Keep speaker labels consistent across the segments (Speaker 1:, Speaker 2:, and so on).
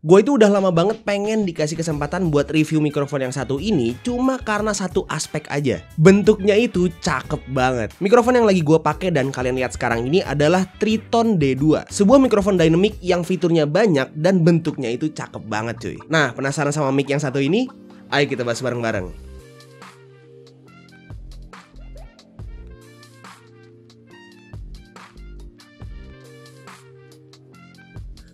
Speaker 1: Gue itu udah lama banget pengen dikasih kesempatan buat review mikrofon yang satu ini, cuma karena satu aspek aja. Bentuknya itu cakep banget. Mikrofon yang lagi gue pakai dan kalian lihat sekarang ini adalah Triton D2, sebuah mikrofon dynamic yang fiturnya banyak dan bentuknya itu cakep banget cuy. Nah, penasaran sama mic yang satu ini? Ayo kita bahas bareng-bareng.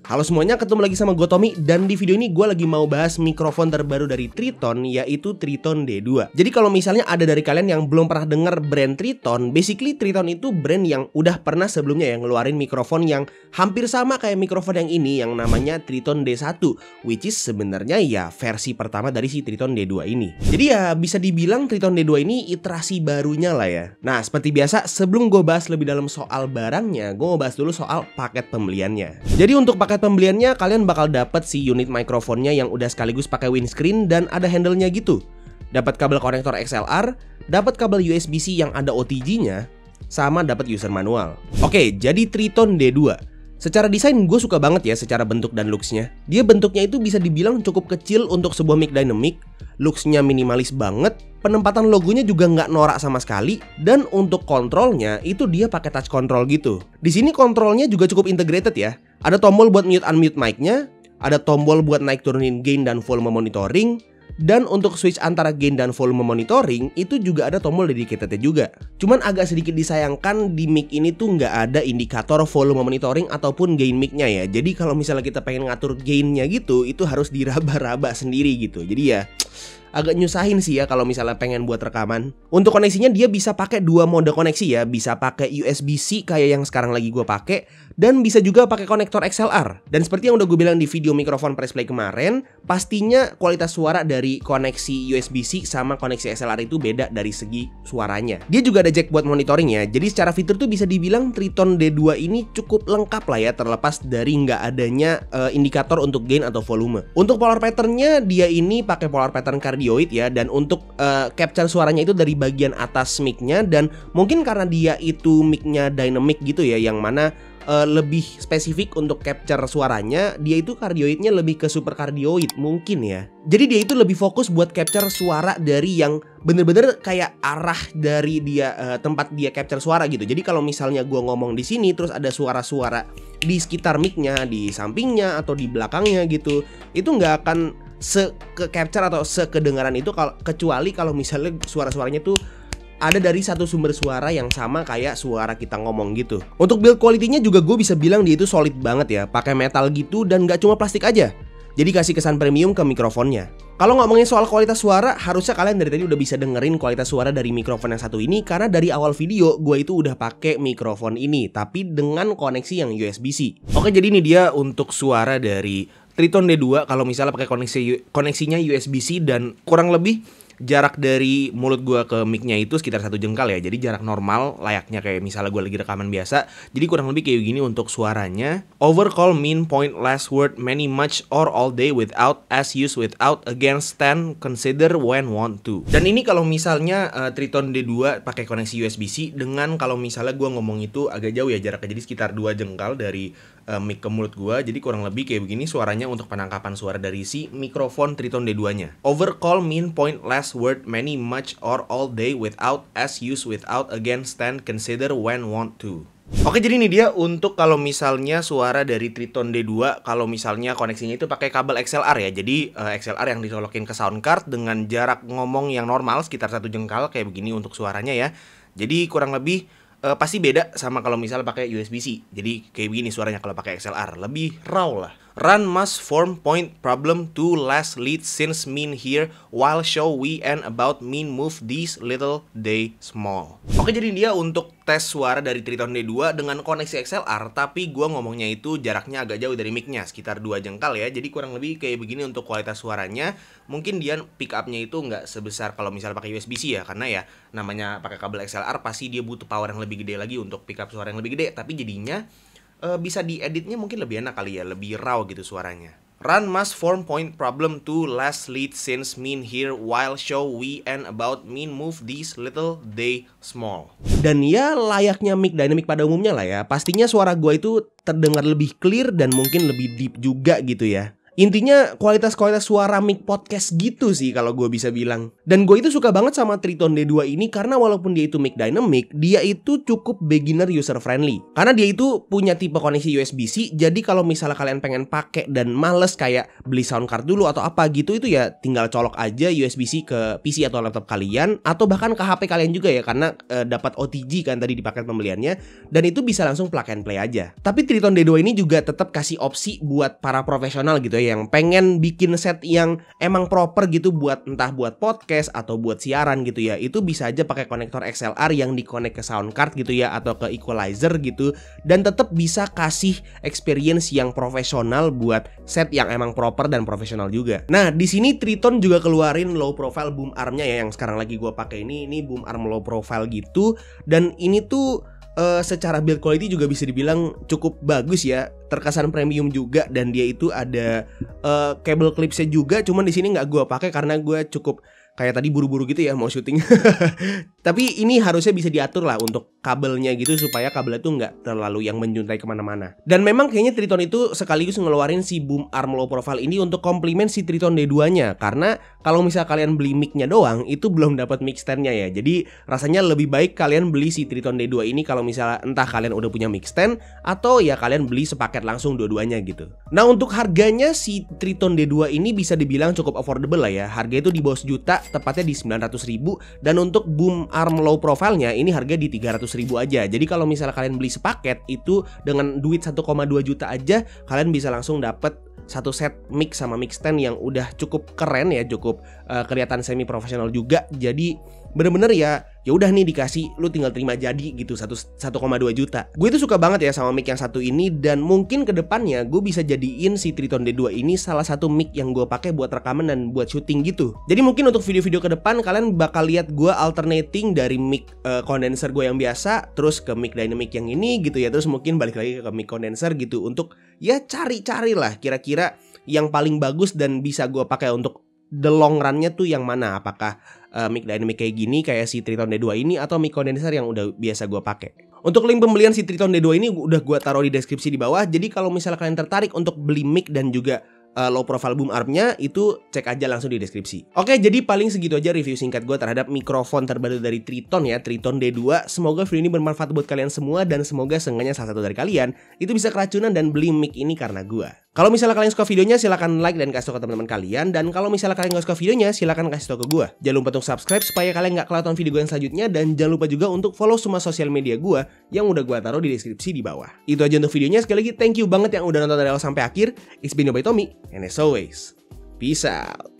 Speaker 1: Halo semuanya, ketemu lagi sama gue Tommy. Dan di video ini gue lagi mau bahas mikrofon terbaru dari Triton, yaitu Triton D2. Jadi kalau misalnya ada dari kalian yang belum pernah denger brand Triton, basically Triton itu brand yang udah pernah sebelumnya ya ngeluarin mikrofon yang hampir sama kayak mikrofon yang ini, yang namanya Triton D1, which is sebenarnya ya versi pertama dari si Triton D2 ini. Jadi ya bisa dibilang Triton D2 ini iterasi barunya lah ya. Nah, seperti biasa sebelum gue bahas lebih dalam soal barangnya, gue mau bahas dulu soal paket pembeliannya. Jadi untuk paket pembeliannya kalian bakal dapat si unit mikrofonnya yang udah sekaligus pakai windscreen dan ada handle-nya gitu. Dapat kabel konektor XLR, dapat kabel USB-C yang ada OTG-nya, sama dapat user manual. Oke, jadi Triton D2. Secara desain gue suka banget ya secara bentuk dan looks-nya. Dia bentuknya itu bisa dibilang cukup kecil untuk sebuah mic dynamic, looks-nya minimalis banget, penempatan logonya juga nggak norak sama sekali, dan untuk kontrolnya itu dia pakai touch control gitu. Di sini kontrolnya juga cukup integrated ya. Ada tombol buat mute unmute mic-nya, ada tombol buat naik turunin gain dan volume monitoring, dan untuk switch antara gain dan volume monitoring itu juga ada tombol dedicated-nya juga. Cuman agak sedikit disayangkan di mic ini tuh nggak ada indikator volume monitoring ataupun gain mic-nya ya. Jadi kalau misalnya kita pengen ngatur gain-nya gitu, itu harus diraba-raba sendiri gitu. Jadi ya agak nyusahin sih ya kalau misalnya pengen buat rekaman. Untuk koneksinya dia bisa pakai dua mode koneksi ya, bisa pakai USB-C kayak yang sekarang lagi gue pakai, dan bisa juga pakai konektor XLR. Dan seperti yang udah gue bilang di video mikrofon press play kemarin, pastinya kualitas suara dari koneksi USB-C sama koneksi XLR itu beda dari segi suaranya. Dia juga ada jack buat monitoring ya. Jadi secara fitur tuh bisa dibilang Triton D2 ini cukup lengkap lah ya, terlepas dari nggak adanya indikator untuk gain atau volume. Untuk polar patternnya dia ini pakai polar pattern cardioid ya, dan untuk capture suaranya itu dari bagian atas mic-nya, dan mungkin karena dia itu mic-nya dynamic gitu ya, yang mana lebih spesifik untuk capture suaranya, dia itu cardioidnya lebih ke super cardioid mungkin ya. Jadi dia itu lebih fokus buat capture suara dari yang bener-bener kayak arah dari dia tempat dia capture suara gitu. Jadi kalau misalnya gua ngomong di sini terus ada suara-suara di sekitar mic-nya, di sampingnya atau di belakangnya gitu, itu nggak akan se-capture atau sekedengaran itu kecuali kalau misalnya suara-suaranya tuh ada dari satu sumber suara yang sama kayak suara kita ngomong gitu. Untuk build quality-nya juga gue bisa bilang dia itu solid banget ya, pakai metal gitu dan gak cuma plastik aja. Jadi kasih kesan premium ke mikrofonnya. Kalau ngomongin soal kualitas suara, harusnya kalian dari tadi udah bisa dengerin kualitas suara dari mikrofon yang satu ini, karena dari awal video gue itu udah pakai mikrofon ini, tapi dengan koneksi yang USB-C. Oke, jadi ini dia untuk suara dari Triton D2 kalau misalnya pakai koneksinya USB-C, dan kurang lebih jarak dari mulut gua ke mic-nya itu sekitar 1 jengkal ya. Jadi jarak normal layaknya kayak misalnya gua lagi rekaman biasa. Jadi kurang lebih kayak gini untuk suaranya. Overcall mean point last word many much or all day without as use without against stand consider when want to. Dan ini kalau misalnya Triton D2 pakai koneksi USB-C, dengan kalau misalnya gua ngomong itu agak jauh ya jaraknya, jadi sekitar 2 jengkal dari mic ke mulut gua. Jadi kurang lebih kayak begini suaranya untuk penangkapan suara dari si mikrofon Triton D2-nya. Overcall mean point last word many much or all day without as use without again stand consider when want to. Oke, jadi ini dia untuk kalau misalnya suara dari Triton D2 kalau misalnya koneksinya itu pakai kabel XLR ya. Jadi XLR yang disolokin ke sound card dengan jarak ngomong yang normal sekitar 1 jengkal kayak begini untuk suaranya ya. Jadi kurang lebih pasti beda sama kalau misalnya pakai USB-C. Jadi kayak begini suaranya kalau pakai XLR, lebih raw lah. Run must form point problem to last lead since mean here while show we and about mean move these little they small. Oke, jadi dia untuk tes suara dari Triton D2 dengan koneksi XLR, tapi gua ngomongnya itu jaraknya agak jauh dari mic-nya, sekitar 2 jengkal ya. Jadi kurang lebih kayak begini untuk kualitas suaranya. Mungkin dia pick up-nya itu nggak sebesar kalau misalnya pakai USB-C ya, karena ya namanya pakai kabel XLR pasti dia butuh power yang lebih gede lagi untuk pick up suara yang lebih gede, tapi jadinya bisa dieditnya mungkin lebih enak kali ya, lebih raw gitu suaranya. Run must form point problem to last lead since mean here while show we and about mean move these little they small. Dan ya layaknya mic dynamic pada umumnya lah ya, pastinya suara gua itu terdengar lebih clear dan mungkin lebih deep juga gitu ya. Intinya kualitas suara mic podcast gitu sih kalau gue bisa bilang. Dan gue itu suka banget sama Triton D2 ini karena walaupun dia itu mic dynamic, dia itu cukup beginner user friendly. Karena dia itu punya tipe koneksi USB-C, jadi kalau misalnya kalian pengen pakai dan males kayak beli sound card dulu atau apa gitu, itu ya tinggal colok aja USB-C ke PC atau laptop kalian, atau bahkan ke HP kalian juga ya, karena dapat OTG kan tadi di paket pembeliannya, dan itu bisa langsung plug and play aja. Tapi Triton D2 ini juga tetap kasih opsi buat para profesional gitu ya, yang pengen bikin set yang emang proper gitu buat entah buat podcast atau buat siaran gitu ya. Itu bisa aja pakai konektor XLR yang dikonek ke sound card gitu ya, atau ke equalizer gitu, dan tetap bisa kasih experience yang profesional buat set yang emang proper dan profesional juga. Nah, di sini Triton juga keluarin low profile boom armnya ya, yang sekarang lagi gue pakai ini boom arm low profile gitu, dan ini tuh secara build quality juga bisa dibilang cukup bagus ya, terkesan premium juga, dan dia itu ada cable clipsnya juga. Cuman di sini nggak gue pakai karena gue cukup kayak tadi buru-buru gitu ya mau syuting. Tapi ini harusnya bisa diatur lah untuk kabelnya gitu, supaya kabelnya tuh nggak terlalu yang menjuntai kemana-mana. Dan memang kayaknya Triton itu sekaligus ngeluarin si boom arm low profile ini untuk komplement si Triton D2-nya. Karena kalau misal kalian beli mic-nya doang, itu belum dapat mic stand-nya ya. Jadi rasanya lebih baik kalian beli si Triton D2 ini kalau misalnya entah kalian udah punya mic stand, atau ya kalian beli sepaket langsung dua-duanya gitu. Nah, untuk harganya si Triton D2 ini bisa dibilang cukup affordable lah ya. Harganya itu di bawah sejuta, tepatnya di 900.000. Dan untuk boom arm low profile-nya ini harga di 300.000 aja. Jadi kalau misalnya kalian beli sepaket, itu dengan duit 1,2 juta aja kalian bisa langsung dapet satu set mic sama mic stand yang udah cukup keren ya, cukup kelihatan semi profesional juga. Jadi bener-bener ya udah nih dikasih, lu tinggal terima jadi gitu, 1,2 juta. Gue itu suka banget ya sama mic yang satu ini, dan mungkin kedepannya gue bisa jadiin si Triton D2 ini salah satu mic yang gue pakai buat rekaman dan buat syuting gitu. Jadi mungkin untuk video-video ke depan kalian bakal lihat gue alternating dari mic condenser gue yang biasa terus ke mic dynamic yang ini gitu ya, terus mungkin balik lagi ke mic condenser gitu, untuk ya cari-cari lah kira-kira yang paling bagus dan bisa gue pakai untuk the long run-nya tuh yang mana. Apakah mic dynamic kayak gini kayak si Triton D2 ini, atau mic condenser yang udah biasa gue pakai. Untuk link pembelian si Triton D2 ini udah gue taruh di deskripsi di bawah. Jadi kalau misalnya kalian tertarik untuk beli mic dan juga low profile boom armnya, itu cek aja langsung di deskripsi. Oke, jadi paling segitu aja review singkat gue terhadap mikrofon terbaru dari Triton ya, Triton D2. Semoga video ini bermanfaat buat kalian semua, dan semoga seenggaknya salah satu dari kalian itu bisa keracunan dan beli mic ini karena gue. Kalau misalnya kalian suka videonya, silahkan like dan kasih tau ke teman-teman kalian. Dan kalau misalnya kalian gak suka videonya, silahkan kasih tau ke gue. Jangan lupa untuk subscribe supaya kalian gak kelewatan video gue yang selanjutnya. Dan jangan lupa juga untuk follow semua sosial media gue yang udah gue taruh di deskripsi di bawah. Itu aja untuk videonya. Sekali lagi thank you banget yang udah nonton dari awal sampai akhir. It's been your boy Tommy, and as always, peace out.